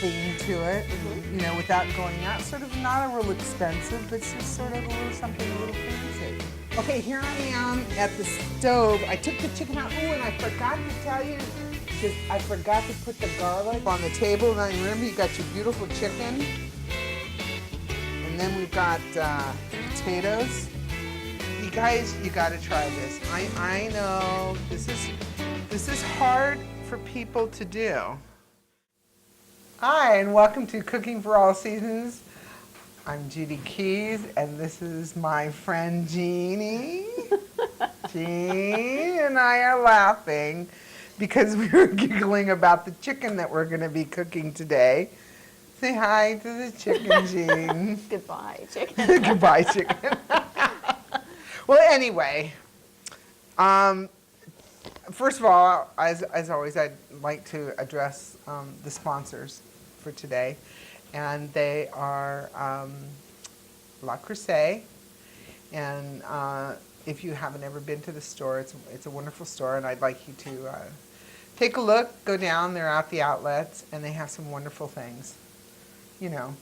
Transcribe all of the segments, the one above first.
theme to it, you know, without going out. Sort of not a real expensive, but it's just sort of a little something a little fancy. Okay, here I am at the stove. I took the chicken out. Oh, and I forgot to tell you, because I forgot to put the garlic on the table. Now remember, you got your beautiful chicken, and then we've got potatoes. You guys, you got to try this. I know this is hard for people to do. Hi, and welcome to Cooking for All Seasons. I'm Judy Keys, and this is my friend Jeannie. Jean and I are laughing because we were giggling about the chicken that we're going to be cooking today. Say hi to the chicken, Jean. Goodbye, chicken. Goodbye, chicken. Well, anyway, first of all, as always, I'd like to address the sponsors for today, and they are La Crusade, and if you haven't ever been to the store, it's a wonderful store, and I'd like you to take a look, go down, they're at the outlets, and they have some wonderful things. You know,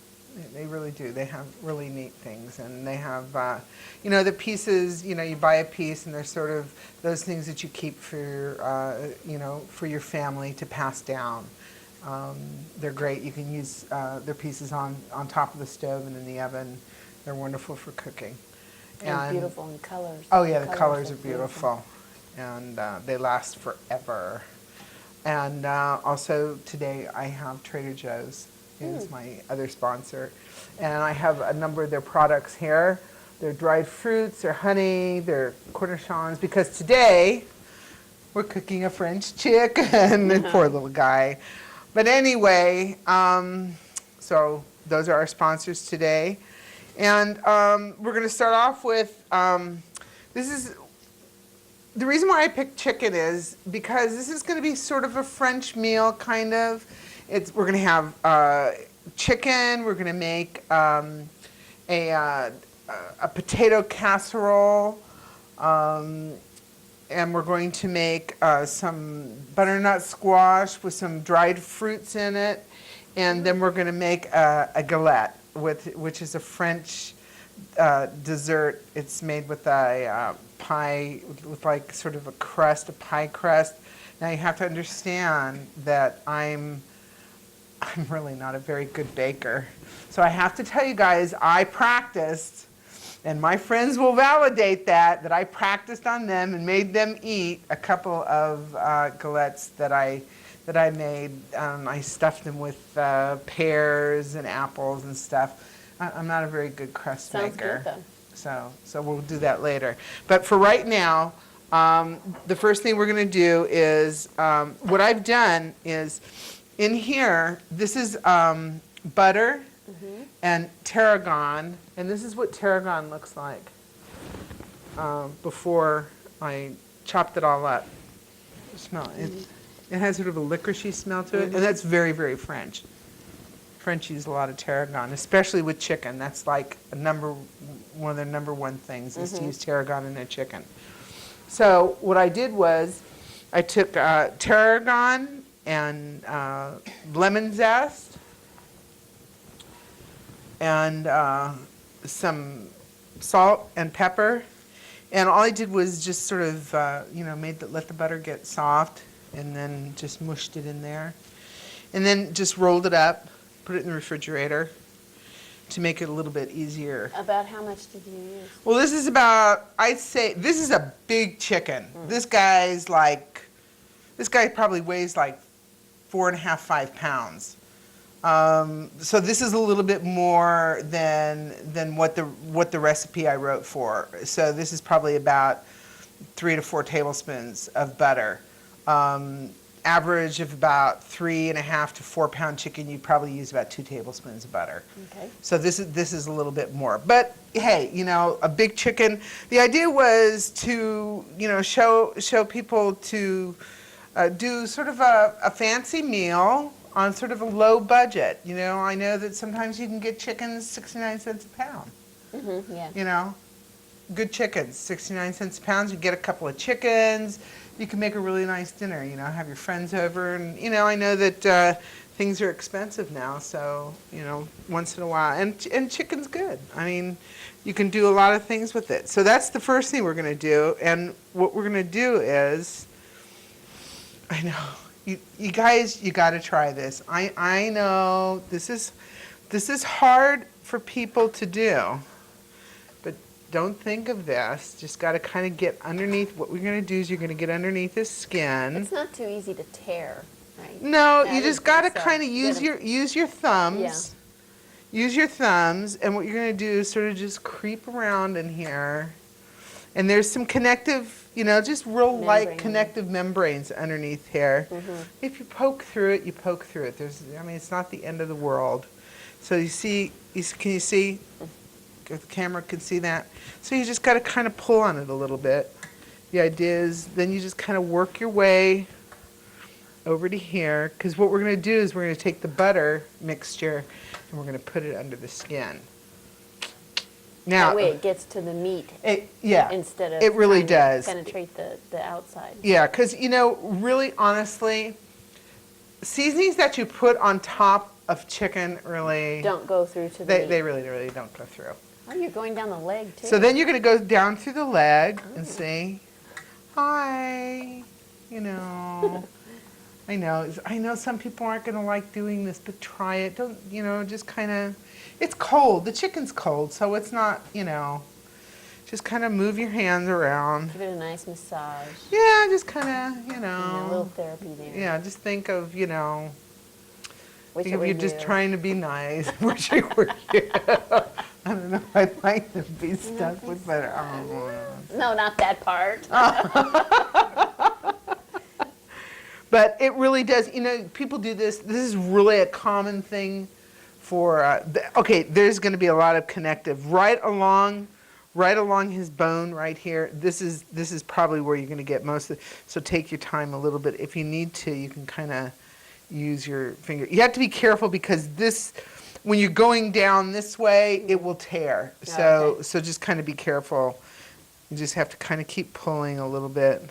they really do. They have really neat things, and they have, you know, the pieces, you know, you buy a piece, and they're sort of those things that you keep for, you know, for your family to pass down. They're great. You can use their pieces on top of the stove and in the oven. They're wonderful for cooking. And beautiful in colors. Oh yeah, the colors are beautiful. And they last forever. And also today I have Trader Joe's is my other sponsor. And I have a number of their products here. They're dried fruits, they're honey, they're cornichons, because today we're cooking a French chicken. Poor little guy. But anyway, so those are our sponsors today. And we're going to start off with, this is, the reason why I picked chicken is because this is going to be sort of a French meal, kind of. We're going to have chicken, we're going to make a potato casserole, and we're going to make some butternut squash with some dried fruits in it, and then we're going to make a galette, which is a French dessert. It's made with a pie, with like sort of a crust, a pie crust. Now you have to understand that I'm really not a very good baker. So I have to tell you guys, I practiced, and my friends will validate that I practiced on them and made them eat a couple of galettes that I made. I stuffed them with pears and apples and stuff. I'm not a very good crust maker. Sounds good, though. So we'll do that later. But for right now, the first thing we're going to do is, what I've done is, in here, this is butter and tarragon, and this is what tarragon looks like before I chopped it all up. Smell it. It has sort of a licoricey smell to it, and that's very, very French. French use a lot of tarragon, especially with chicken. That's like one of their number one things is to use tarragon in their chicken. So what I did was I took tarragon and lemon zest and some salt and pepper, and all I did was just sort of you know, let the butter get soft, and then just mushed it in there, and then just rolled it up, put it in the refrigerator to make it a little bit easier. About how much did you use? Well, this is about, I'd say, this is a big chicken. This guy probably weighs like 4.5, 5 pounds. So this is a little bit more than what the recipe I wrote for. So this is probably about 3 to 4 tablespoons of butter. Average of about 3.5 to 4 pound chicken, you probably use about 2 tablespoons of butter. Okay. So this is a little bit more. But hey, you know, a big chicken. The idea was to, you know, show people to do sort of a fancy meal on sort of a low budget. You know, I know that sometimes you can get chickens 69 cents a pound. Yeah. You know, good chickens, 69 cents a pound. You get a couple of chickens. You can make a really nice dinner, you know, have your friends over. And, you know, I know that things are expensive now, so, you know, once in a while. And chicken's good. I mean, you can do a lot of things with it. So that's the first thing we're going to do. And what we're going to do is, I know, you guys, you got to try this. I know this is hard for people to do, but don't think of this. Just got to kind of get underneath. What we're going to do is you're going to get underneath his skin. It's not too easy to tear, right? No, I you just didn't got to think so. kind of use your thumbs. Yeah. Use your thumbs, and what you're going to do is sort of just creep around in here. And there's some connective, you know, just real light connective membranes underneath here. If you poke through it, you poke through it. I mean, it's not the end of the world. So you see, can you see? If the camera can see that. So you just got to kind of pull on it a little bit. The idea is then you just kind of work your way over to here, because what we're going to do is we're going to take the butter mixture and we're going to put it under the skin. Now, that way it gets to the meat. Yeah, instead of it really does penetrate the outside. Yeah, because, you know, really honestly, seasonings that you put on top of chicken really don't go through to the meat. They really don't go through. Oh, you're going down the leg too. So then you're going to go down through the leg and say, hi, you know. I know some people aren't going to like doing this, but try it. Don't, you know, just kind of, it's cold. The chicken's cold, so it's not, you know, just kind of move your hands around. Give it a nice massage. Yeah, just kind of, you know. And a little therapy there. Yeah, just think of, you know, Wish think it of were you just you. trying to be nice. Wish it were you. I don't know. I'd like to be stuck with butter. No, not that part. But it really does, you know, people do this. This is really a common thing for, okay, there's going to be a lot of connective right along his bone right here. This is probably where you're going to get most of it. So take your time a little bit. If you need to, you can kind of use your finger. You have to be careful because this, when you're going down this way, it will tear. So, Okay. so just kind of be careful. You just have to kind of keep pulling a little bit.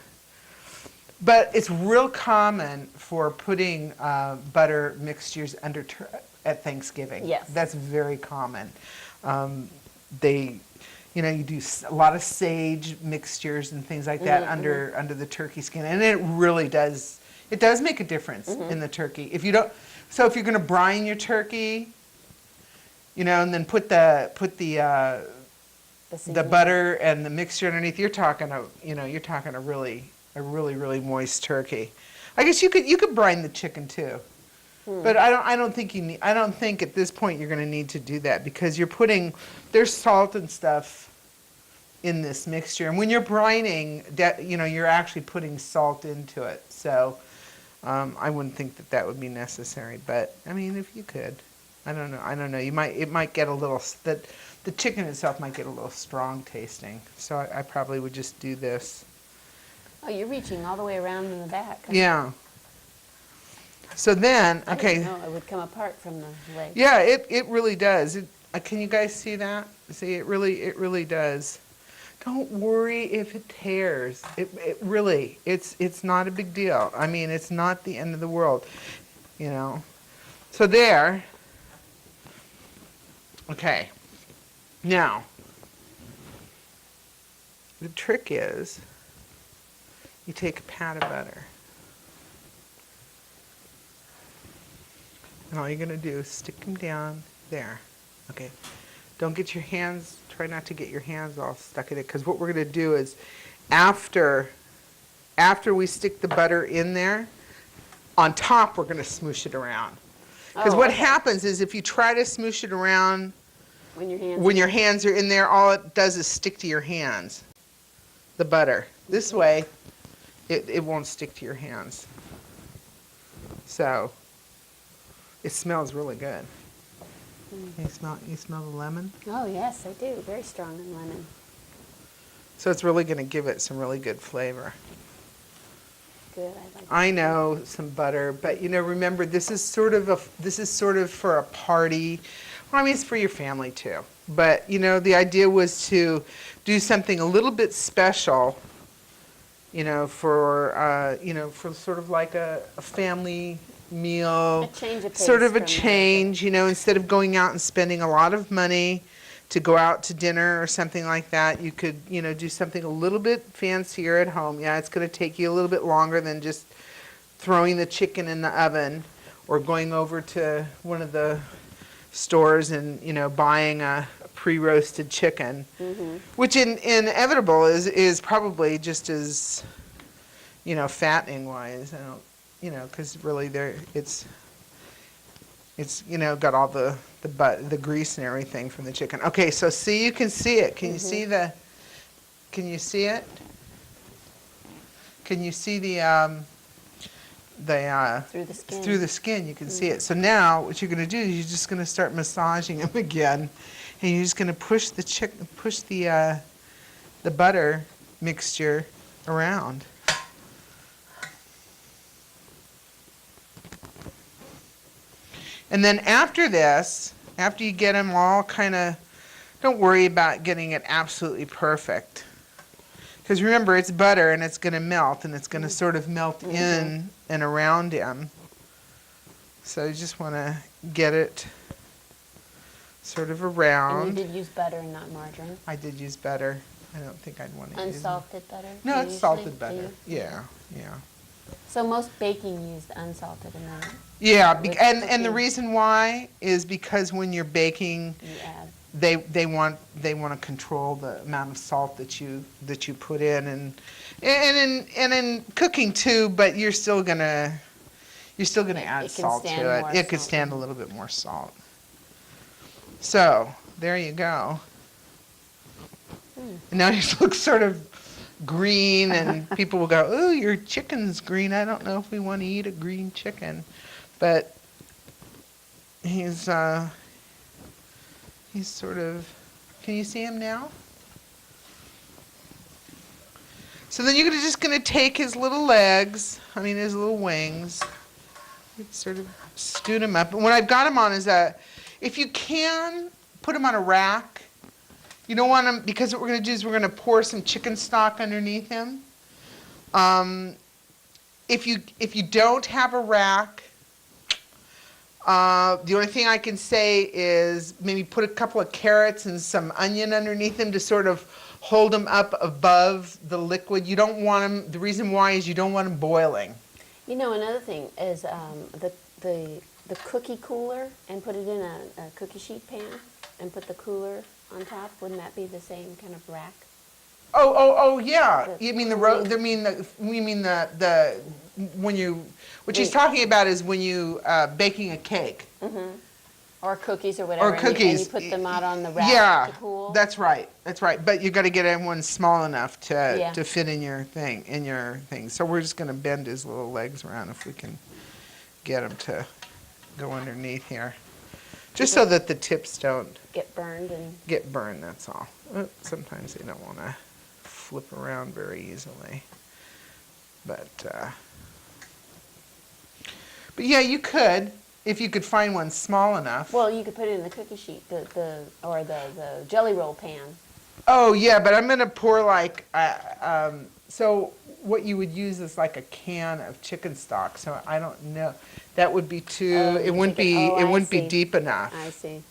But it's real common for putting butter mixtures under at Thanksgiving. Yes. That's very common. You know, you do a lot of sage mixtures and things like that under the turkey skin, and it really does. It does make a difference in the turkey. If you don't, so if you're going to brine your turkey, you know, and then put the butter and the mixture underneath, you're talking a really moist turkey. I guess you could brine the chicken too. But I don't think at this point you're going to need to do that because there's salt and stuff in this mixture. And when you're brining, you're actually putting salt into it. So I wouldn't think that would be necessary. But I mean, if you could, I don't know. It might get a little, the chicken itself might get a little strong tasting. So I probably would just do this. Oh, you're reaching all the way around in the back. Huh? Yeah. So then, I okay. didn't know it would come apart from the leg. Yeah, it really does. Can you guys see that? See, it really does. Don't worry if it tears. It really, it's not a big deal. I mean, it's not the end of the world, you know. So there. Okay. Now, the trick is you take a pat of butter. And all you're going to do is stick them down there. Okay. Don't get your hands, try not to get your hands all stuck in it, because what we're going to do is after we stick the butter in there, on top we're going to smoosh it around. Because what happens is if you try to smoosh it around when your hands are in there, all it does is stick to your hands, the butter. This way, it won't stick to your hands. So, it smells really good. You smell the lemon? Oh, yes, I do. Very strong in lemon. So it's really going to give it some really good flavor. Good, I know some butter, but remember this is sort of for a party. Well, I mean, it's for your family too. But the idea was to do something a little bit special, for sort of like a family meal. A change of pace Sort of a from change, you know, instead of going out and spending a lot of money to go out to dinner or something like that, you could, you know, do something a little bit fancier at home. Yeah, it's going to take you a little bit longer than just throwing the chicken in the oven or going over to one of the stores and, you know, buying a pre-roasted chicken, which inevitable is probably just as, you know, fattening wise. I don't, you know, because really it's you know, got all the grease and everything from the chicken. Okay, so see, you can see it. Can you see can you see it? Can you see Through the skin. through the skin? You can see it. So now what you're going to do is you're just going to start massaging them again, and you're just going to push the butter mixture around. And then after this, after you get them all kind of, don't worry about getting it absolutely perfect. Because remember, it's butter and it's going to melt, and it's going to sort of melt in and around him. So you just want to get it sort of around. And you did use butter and not margarine? I did use butter. I don't think I'd want to use Unsalted butter? No, it's salted Do butter. you? Yeah, yeah. So most baking used unsalted and then Yeah, with and the cooking. reason why is because when you're baking, you add. they want to control the amount of salt that you put in, and in cooking too. But you're still gonna add It can salt stand to it. more It could salt. stand a little bit more salt. So there you go. And now it looks sort of green, and people will go, "Oh, your chicken's green. I don't know if we want to eat a green chicken," but he's sort of. Can you see him now? So then you're just going to take his little legs, his little wings, sort of scoot him up. And what I've got him on is if you can, put him on a rack. You don't want him, because what we're going to do is we're going to pour some chicken stock underneath him. If you don't have a rack, the only thing I can say is maybe put a couple of carrots and some onion underneath him to sort of hold him up above the liquid. You don't want him, the reason why is you don't want him boiling. You know, another thing is the cookie cooler, and put it in a cookie sheet pan and put the cooler on top. Wouldn't that be the same kind of rack? Oh, yeah. The You mean what she's talking about is when you baking a cake. Or cookies or whatever. Or cookies. And you put them out on the rack Yeah, to cool. that's right. But you got to get one small enough Yeah. to fit in your thing. So we're just going to bend his little legs around if we can get him to go underneath here. Just so that the tips don't Get burned and. get burned, that's all. Sometimes they don't want to flip around very easily. But yeah, you could, if you could find one small enough. Well, you could put it in the cookie sheet, the jelly roll pan. Oh, yeah, but I'm going to pour so what you would use is like a can of chicken stock. So I don't know. That would be too, it wouldn't be deep enough. I see.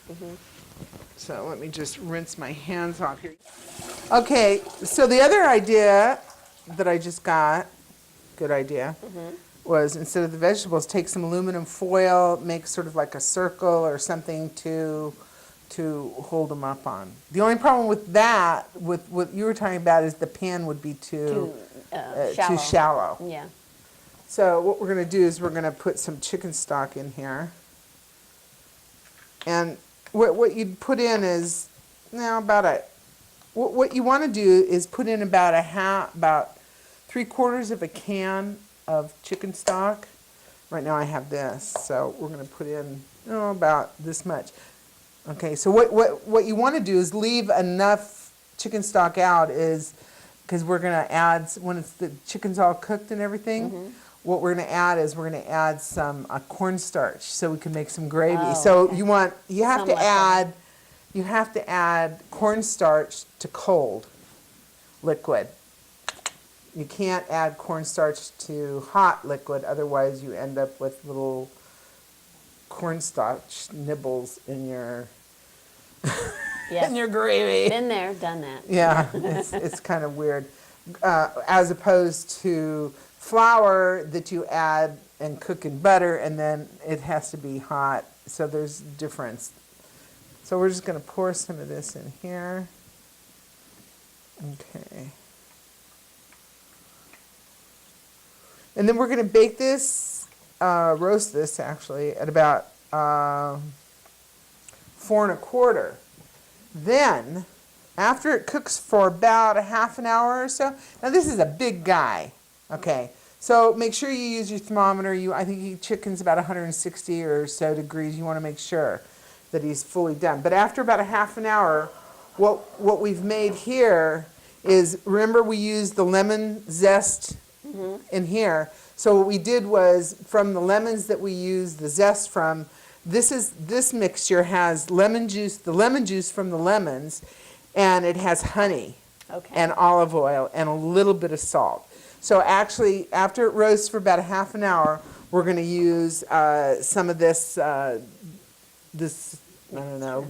So let me just rinse my hands off here. Okay, so the other idea that I just got, good idea, was instead of the vegetables, take some aluminum foil, make sort of like a circle or something to hold them up on. The only problem with that, with what you were talking about, is the pan would be too shallow. Yeah. So what we're going to do is we're going to put some chicken stock in here. And what you'd put in is what you want to do is put in about 3/4 of a can of chicken stock. Right now I have this, so we're going to put in about this much. Okay, so what you want to do is leave enough chicken stock out, is because we're going to add, when the chicken's all cooked and everything, what we're going to add is we're going to add some cornstarch so we can make some gravy. Oh, so okay. you have to add cornstarch to cold liquid. you can't add cornstarch to hot liquid, otherwise you end up with little cornstarch nibbles in your Yes. in your gravy. Been there, done that. Yeah, it's kind of weird. As opposed to flour that you add and cook in butter, and then it has to be hot. So there's a difference. So we're just going to pour some of this in here. Okay. And then we're going to bake this, roast this actually, at about 4 1/4. Then, after it cooks for about a half an hour or so, now this is a big guy, okay? So make sure you use your thermometer. I think chicken's about 160 or so degrees. You want to make sure that he's fully done. But after about a half an hour, what we've made here is, remember we used the lemon zest in here. So what we did was, from the lemons that we used the zest from, this mixture has lemon juice, the lemon juice from the lemons, and it has honey and olive oil and a little bit of salt. So actually, after it roasts for about a half an hour, we're going to use some of this, I don't know,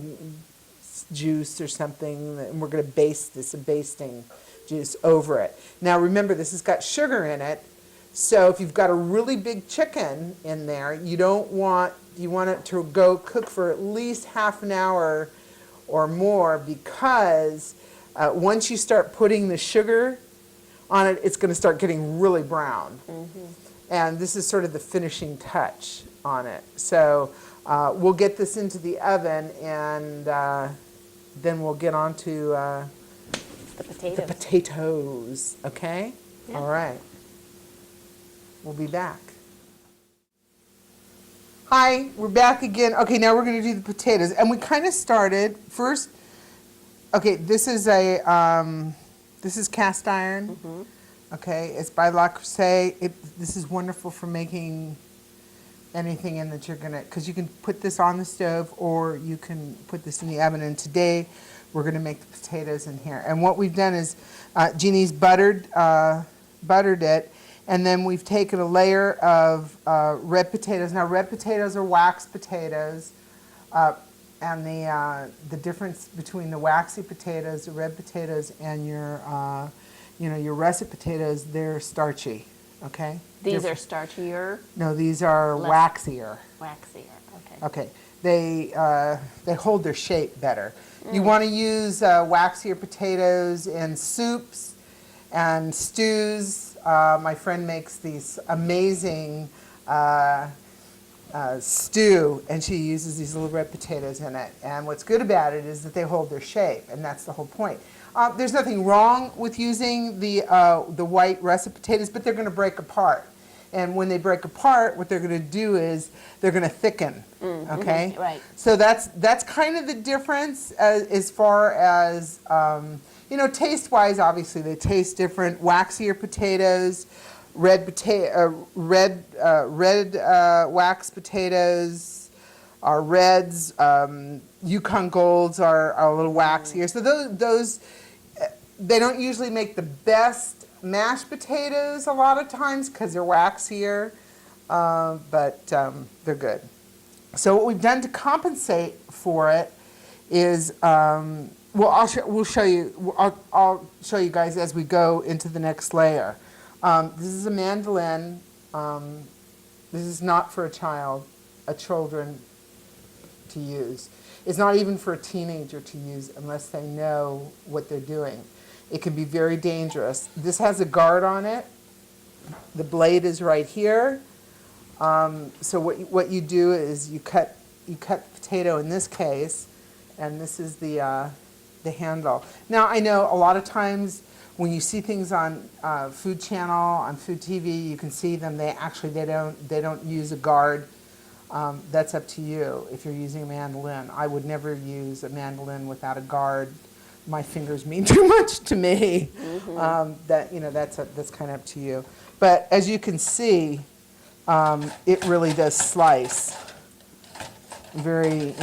juice or something, and we're going to baste this, a basting juice over it. Now remember, this has got sugar in it, so if you've got a really big chicken in there, you want it to go cook for at least half an hour or more, because once you start putting the sugar on it, it's going to start getting really brown. And this is sort of the finishing touch on it. So we'll get this into the oven, and then we'll get on to the potatoes, okay? Yeah. All right. We'll be back. Hi, we're back again. Okay, now we're going to do the potatoes. And we kind of started first. Okay, this is cast iron. Okay, it's by Le Creuset. This is wonderful for making anything in that you're going to, because you can put this on the stove or you can put this in the oven. And today we're going to make the potatoes in here. And what we've done is Jeannie's buttered it. And then we've taken a layer of red potatoes. Now, red potatoes are wax potatoes, and the difference between the waxy potatoes, the red potatoes, and your russet potatoes, they're starchy. Okay. These are starchier? No, these are waxier. Waxier. Okay. Okay. They hold their shape better. You want to use waxier potatoes in soups and stews. My friend makes these amazing stew, and she uses these little red potatoes in it. And what's good about it is that they hold their shape, and that's the whole point. There's nothing wrong with using the white russet potatoes, but they're going to break apart. And when they break apart, what they're going to do is they're going to thicken. Okay. Right. So that's kind of the difference as far as. Taste-wise, obviously they taste different. Waxier potatoes, red wax potatoes are reds. Yukon Golds are a little waxier. So those they don't usually make the best mashed potatoes a lot of times because they're waxier, but they're good. So what we've done to compensate for it is. I'll show you guys as we go into the next layer. This is a mandolin. This is not for children to use. It's not even for a teenager to use unless they know what they're doing. It can be very dangerous. This has a guard on it. The blade is right here. So what you do is you cut the potato in this case, and this is the handle. Now I know a lot of times when you see things on Food Channel, on Food TV, you can see them. They don't use a guard. That's up to you if you're using a mandolin. I would never use a mandolin without a guard. My fingers mean too much to me. That's kind of up to you. But as you can see, it really does slice very,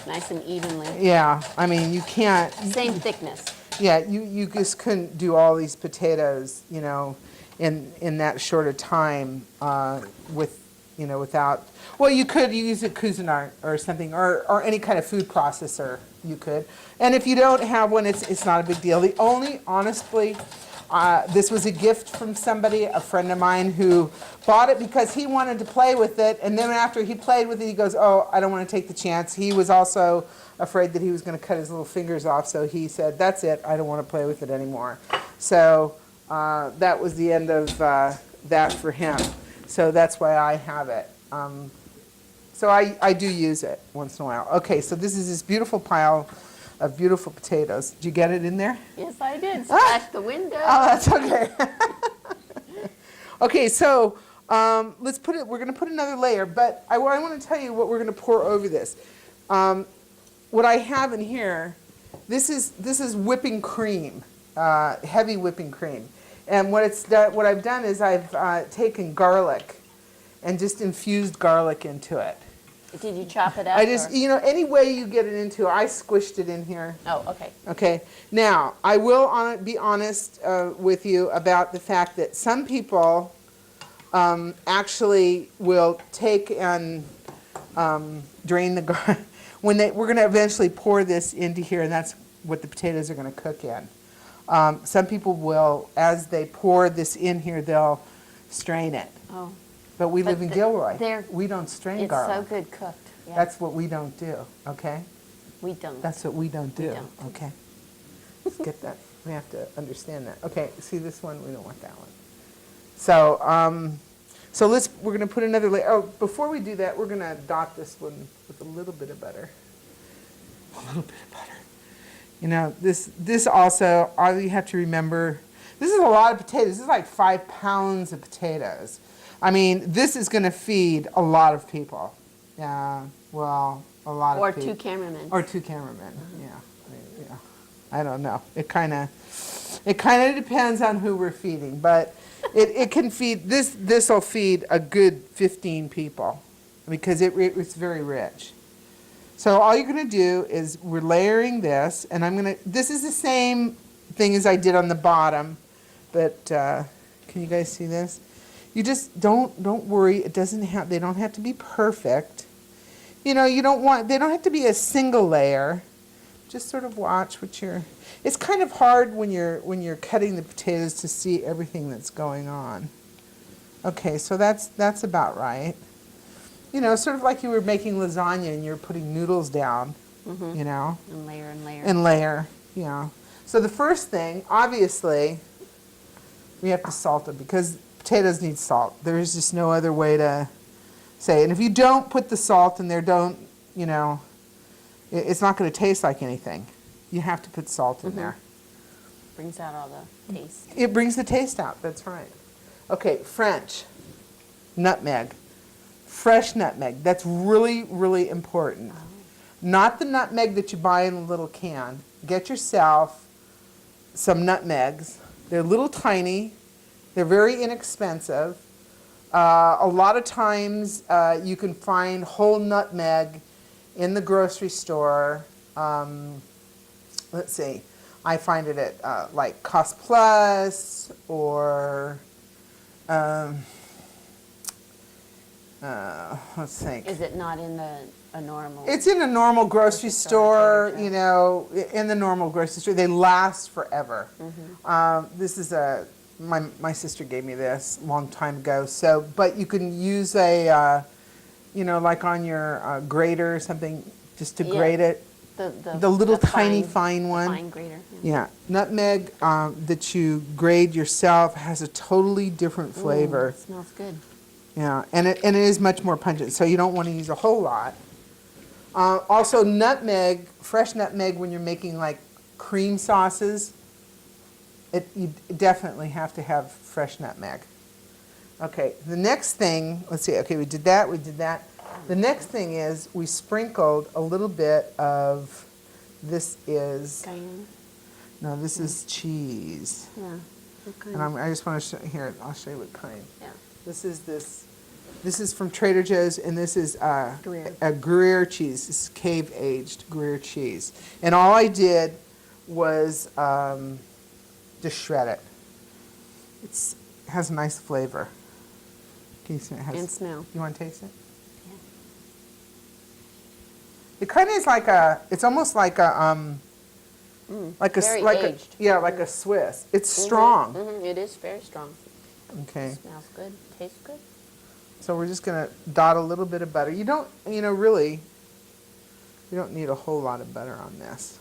Nice and evenly. Yeah, I mean, you can't. Same thickness. Yeah, you just couldn't do all these potatoes, you know, in that short a time with, you know, without. Well, you could use a Cuisinart or something, or any kind of food processor. You could, and if you don't have one, it's not a big deal. The only, honestly, this was a gift from somebody, a friend of mine, who bought it because he wanted to play with it, and then after he played with it, he goes, "Oh, I don't want to take the chance." He was also afraid that he was going to cut his little fingers off, so he said, "That's it. I don't want to play with it anymore." So that was the end of that for him. So that's why I have it. So I do use it once in a while. Okay, so this is this beautiful pile of beautiful potatoes. Did you get it in there? Yes, I did. Splashed the window. Oh, that's okay. Okay, so let's put it. We're going to put another layer, but I want to tell you what we're going to pour over this. What I have in here, this is whipping cream, heavy whipping cream, and what I've done is I've taken garlic, and just infused garlic into it. Did you chop it up? I just, you know, any way you get it into, I squished it in here. Oh, okay. Okay. Now, I will be honest with you about the fact that some people actually will take and drain the garlic. We're going to eventually pour this into here, and that's what the potatoes are going to cook in. Some people will, as they pour this in here, they'll strain it. Oh. But we live in Gilroy. We don't strain garlic. It's so good cooked. Yeah. That's what we don't do, okay? We don't. That's what we don't do, We don't. okay? Let's get that. We have to understand that. Okay, see this one? We don't want that one. So, we're going to put another layer. Oh, before we do that, we're going to dot this one with a little bit of butter. A little bit of butter. You know, this also, all you have to remember, this is a lot of potatoes. This is like 5 pounds of potatoes. I mean, this is going to feed a lot of people. Yeah, well, a lot of people. Or 2 cameramen. Or 2 cameramen, yeah. I don't know. It kind of depends on who we're feeding, but it can feed, this will feed a good 15 people because it's very rich. So all you're going to do is we're layering this, and this is the same thing as I did on the bottom, but can you guys see this? You just don't worry. It doesn't have. They don't have to be perfect. You know, they don't have to be a single layer. Just sort of watch what you're. It's kind of hard when you're cutting the potatoes to see everything that's going on. Okay, so that's about right. You know, sort of like you were making lasagna and you're putting noodles down. Mm-hmm. You know. And layer and layer. And layer. Yeah. So the first thing, obviously, we have to salt them because potatoes need salt. There's just no other way to say it. And if you don't put the salt in there, you know, it's not going to taste like anything. You have to put salt in there. Brings out all the taste. It brings the taste out, that's right. Okay, French, nutmeg, fresh nutmeg. That's really, really important. Oh. Not the nutmeg that you buy in a little can. Get yourself some nutmegs. They're little tiny. They're very inexpensive. A lot of times you can find whole nutmeg in the grocery store. Let's see. I find it at like Cost Plus or let's think. Is it not in a normal? It's in a normal grocery store, you know, in the normal grocery store. They last forever. Mm-hmm. This is my sister gave me this a long time ago. So, but you can use a, you know, like on your grater or something, just to grate it. The little tiny fine one. Fine grater. Yeah. Nutmeg that you grate yourself has a totally different flavor. It smells good. Yeah, and it is much more pungent, so you don't want to use a whole lot. Also, nutmeg, fresh nutmeg, when you're making like cream sauces, you definitely have to have fresh nutmeg. Okay, the next thing, let's see, okay, we did that. The next thing is we sprinkled a little bit of, this is, Cayenne? No, this is cheese. Yeah. Okay. And I just want to show, here, I'll show you what kind. Yeah. This is from Trader Joe's, and this is Gruyere. a Gruyere cheese. This is cave-aged Gruyere cheese. And all I did was just shred it. It has a nice flavor. Can you smell it? And smell. You want to taste it? Yeah. It kind of is like it's almost like Very like aged. like a Swiss. It's strong. It is very strong. Okay. Smells good. Tastes good. So we're just going to dot a little bit of butter. You don't, really, you don't need a whole lot of butter on this.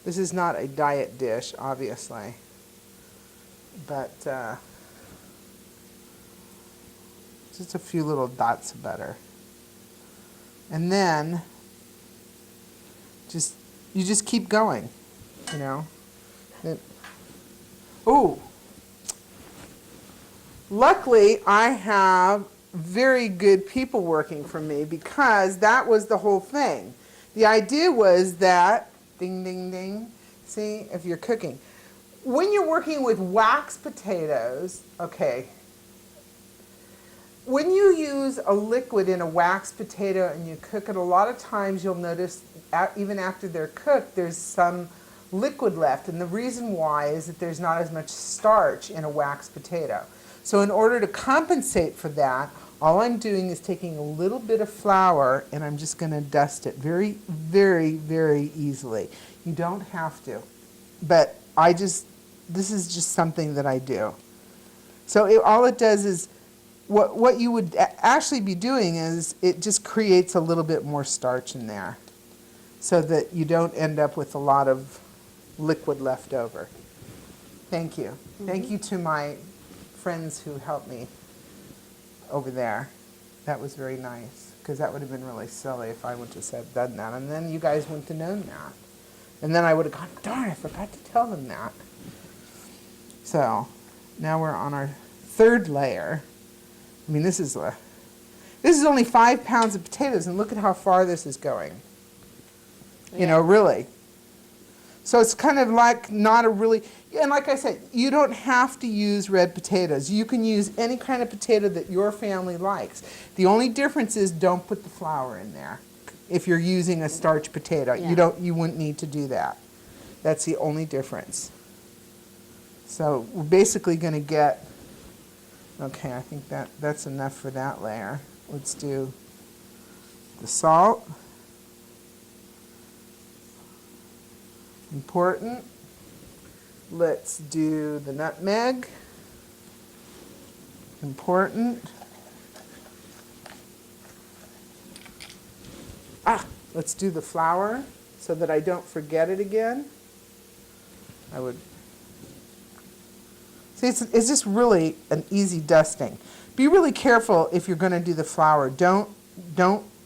This is not a diet dish, obviously. But just a few little dots of butter. And then you just keep going, Ooh. Luckily, I have very good people working for me because that was the whole thing. The idea was that, ding, ding, ding, see, if you're cooking. When you're working with wax potatoes, okay, when you use a liquid in a wax potato and you cook it, a lot of times you'll notice, even after they're cooked, there's some liquid left. And the reason why is that there's not as much starch in a wax potato. So in order to compensate for that, all I'm doing is taking a little bit of flour and I'm just going to dust it very, very, very easily. You don't have to. But this is just something that I do. So all it does is, what you would actually be doing is it just creates a little bit more starch in there so that you don't end up with a lot of liquid left over. Thank you. Thank you to my friends who helped me over there. That was very nice, because that would have been really silly if I would just have done that. And then you guys wouldn't have known that. And then I would have gone, darn, I forgot to tell them that. So now we're on our third layer. I mean, this is only 5 pounds of potatoes, and look at how far this is going. Yeah. Really. So it's kind of like not a really, and like I said, you don't have to use red potatoes. You can use any kind of potato that your family likes. The only difference is don't put the flour in there. If you're using a starch potato, Yeah. you wouldn't need to do that. That's the only difference. So we're basically going to get, okay, I think that's enough for that layer. Let's do the salt. Important. Let's do the nutmeg. Important. Let's do the flour so that I don't forget it again. I would. See, it's just really an easy dusting. Be really careful if you're going to do the flour. Don't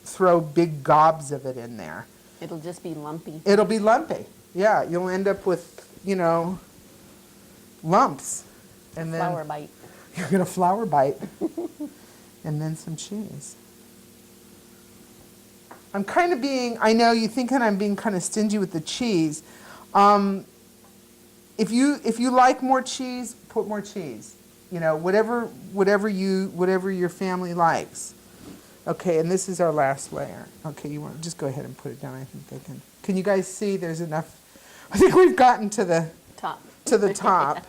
throw big gobs of it in there. It'll just be lumpy. It'll be lumpy. Yeah, you'll end up with, lumps. And then Flour bite. you're going to flour bite. And then some cheese. I'm kind of I know you think that I'm being kind of stingy with the cheese. If you like more cheese, put more cheese. Whatever your family likes. Okay, and this is our last layer. Okay, you want just go ahead and put it down. I think they can. Can you guys see? There's enough. I think we've gotten to the Top. To the top.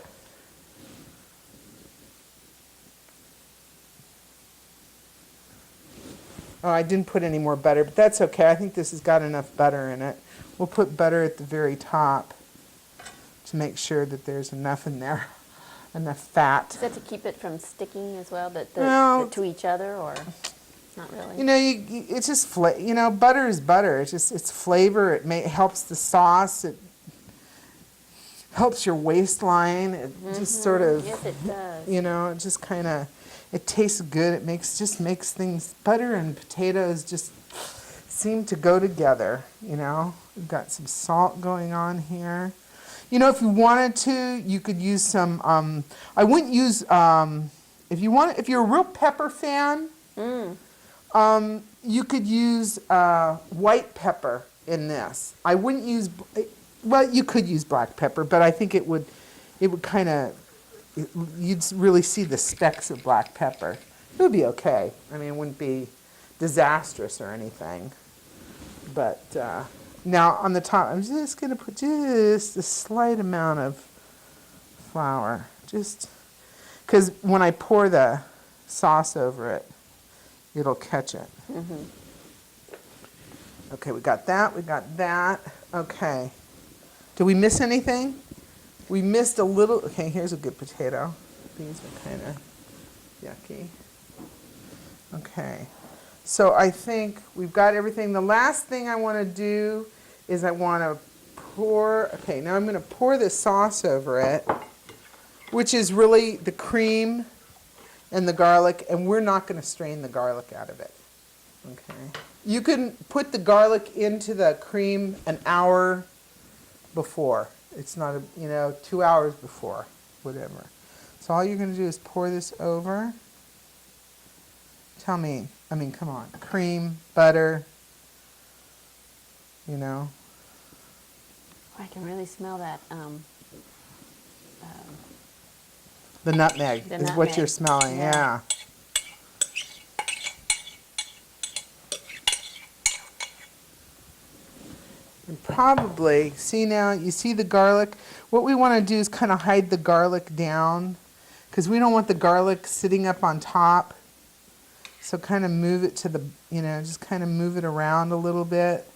Oh, I didn't put any more butter, but that's okay. I think this has got enough butter in it. We'll put butter at the very top to make sure that there's enough in there, enough fat. Is that to keep it from sticking as well, No. to each other, or not really? It's just butter is butter. It's flavor. It helps the sauce. It helps your waistline. It just sort of, Yes, it does. it just kind of, it tastes good. It makes things, butter and potatoes just seem to go together, We've got some salt going on here. If you wanted to, you could use some, I wouldn't use, if you're a real pepper fan, you could use white pepper in this. I wouldn't use, well, you could use black pepper, but I think it would kind of, you'd really see the specks of black pepper. It would be okay. I mean, it wouldn't be disastrous or anything. But Now on the top, I'm just going to put just a slight amount of flour. Just because when I pour the sauce over it, it'll catch it. Mm-hmm. Okay, we got that. We got that. Okay. Did we miss anything? We missed a little. Okay, here's a good potato. These are kind of yucky. Okay. So I think we've got everything. The last thing I want to do is I want to pour. Okay, now I'm going to pour the sauce over it, which is really the cream and the garlic, and we're not going to strain the garlic out of it. Okay. You can put the garlic into the cream an hour before. It's not, 2 hours before, whatever. So all you're going to do is pour this over. Come on. Cream, butter, I can really smell that. The nutmeg The is what nutmeg. you're smelling, yeah. And probably, see now, you see the garlic? What we want to do is kind of hide the garlic down because we don't want the garlic sitting up on top. So kind of move it to the, just kind of move it around a little bit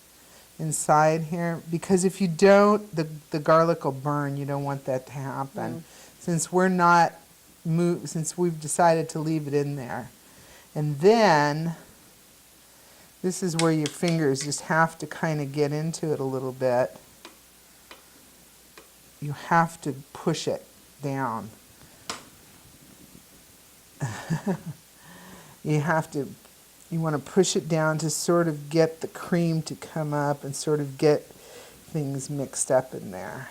inside here. Because if you don't, the garlic will burn. You don't want that to happen. Since since we've decided to leave it in there. And then, this is where your fingers just have to kind of get into it a little bit. You have to push it down. You want to push it down to sort of get the cream to come up and sort of get things mixed up in there.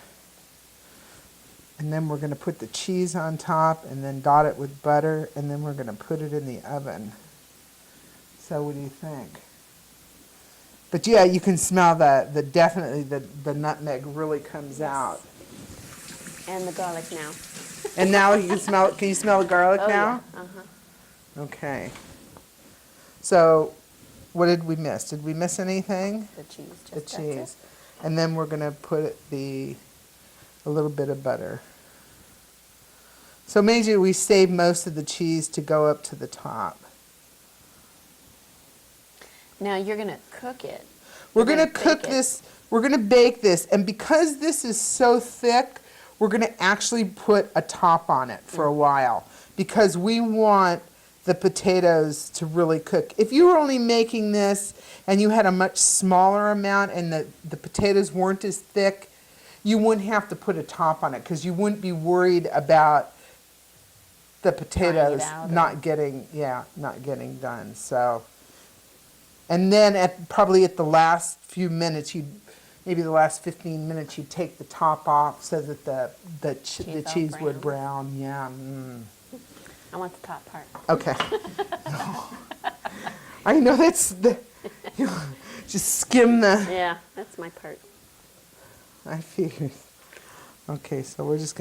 And then we're going to put the cheese on top and then dot it with butter, and then we're going to put it in the oven. So what do you think? But yeah, you can smell definitely the nutmeg really comes out. And the garlic now. And now you can smell it. Can you smell the garlic now? Yeah. Uh-huh. Okay. So what did we miss? Did we miss anything? The cheese. The Just cheese. That's it. And then we're going to put a little bit of butter. So maybe we save most of the cheese to go up to the top. Now you're going to cook it. We're going to cook this. We're going to bake this. And because this is so thick, we're going to actually put a top on it for a while because we want the potatoes to really cook. If you were only making this and you had a much smaller amount and the potatoes weren't as thick, you wouldn't have to put a top on it because you wouldn't be worried about the potatoes not getting done. So, and then probably at the last few minutes, maybe the last 15 minutes, you take the top off so that the cheese would brown. Yeah. I want the top part. Okay. I know just skim the. Yeah, that's my part. I figured. Okay, so we're just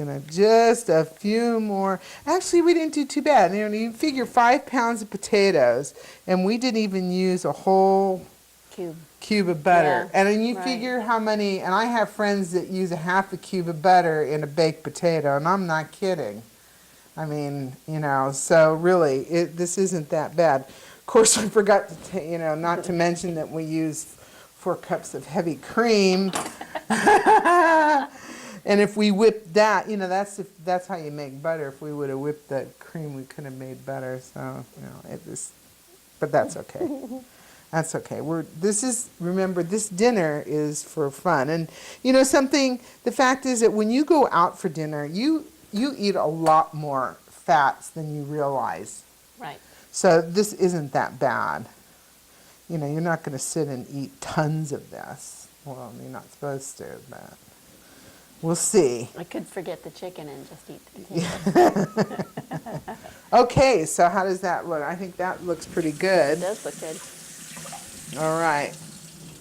a few more. Actually, we didn't do too bad. You figure 5 pounds of potatoes, and we didn't even use a whole cube of butter. Yeah, and then you figure how many, and I have friends that use a half a cube of butter in a baked potato, and I'm not kidding. I mean, so really, this isn't that bad. Of course, I forgot to, not to mention that we used 4 cups of heavy cream. And if we whipped that, that's how you make butter. If we would have whipped the cream, we could have made butter. So, but that's okay. That's okay. Remember, this dinner is for fun. And, the fact is that when you go out for dinner, you eat a lot more fats than you realize. Right. So this isn't that bad. You're not going to sit and eat tons of this. Well, you're not supposed to, but we'll see. I could forget the chicken and just eat the potatoes. Okay, so how does that look? I think that looks pretty good. It does look good. All right.